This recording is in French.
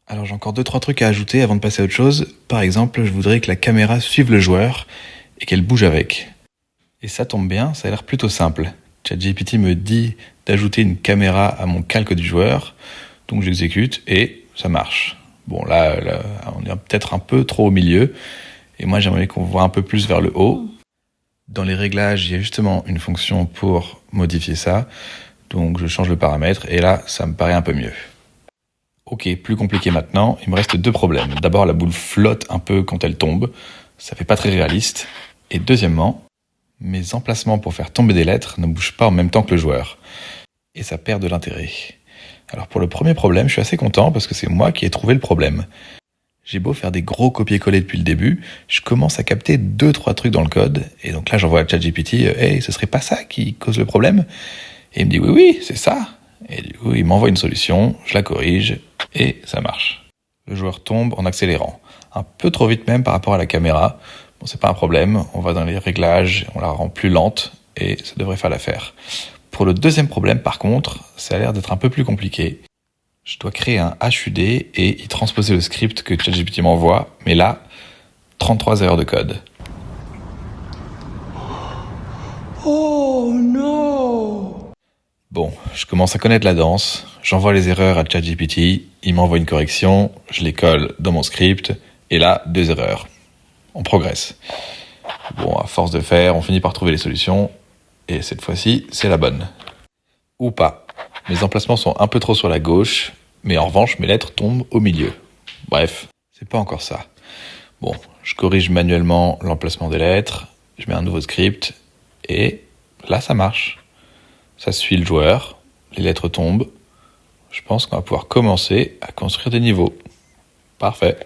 Alors j'ai encore deux trois trucs à ajouter avant de passer à autre chose. Par exemple, je voudrais que la caméra suive le joueur et qu'elle bouge avec. Et ça tombe bien, ça a l'air plutôt simple. ChatGPT me dit d'ajouter une caméra à mon calque du joueur, donc j'exécute et ça marche. Bon là, on est peut-être un peu trop au milieu, et moi j'aimerais qu'on voit un peu plus vers le haut. Dans les réglages, il y a justement une fonction pour modifier ça, donc je change le paramètre et là ça me paraît un peu mieux. Ok, plus compliqué maintenant, il me reste deux problèmes. D'abord, la boule flotte un peu quand elle tombe, ça fait pas très réaliste. Et deuxièmement, mes emplacements pour faire tomber des lettres ne bougent pas en même temps que le joueur. Et ça perd de l'intérêt. Alors pour le premier problème, je suis assez content parce que c'est moi qui ai trouvé le problème. J'ai beau faire des gros copier-coller depuis le début, je commence à capter 2-3 trucs dans le code, et donc là j'envoie à ChatGPT « Hey, ce serait pas ça qui cause le problème ?» Et il me dit « Oui, c'est ça !» Et du coup, il m'envoie une solution, je la corrige, et ça marche. Le joueur tombe en accélérant. Un peu trop vite même par rapport à la caméra. Bon, c'est pas un problème, on va dans les réglages, on la rend plus lente, et ça devrait faire l'affaire. Pour le deuxième problème, par contre, ça a l'air d'être un peu plus compliqué. Je dois créer un HUD et y transposer le script que ChatGPT m'envoie, mais là, 33 erreurs de code. Oh non! Bon, je commence à connaître la danse, j'envoie les erreurs à ChatGPT, il m'envoie une correction, je les colle dans mon script, et là, 2 erreurs. On progresse. Bon, à force de faire, on finit par trouver les solutions, et cette fois-ci, c'est la bonne. Ou pas. Mes emplacements sont un peu trop sur la gauche, mais en revanche, mes lettres tombent au milieu. Bref, c'est pas encore ça. Bon, je corrige manuellement l'emplacement des lettres, je mets un nouveau script, et là, ça marche. Ça suit le joueur, les lettres tombent. Je pense qu'on va pouvoir commencer à construire des niveaux. Parfait.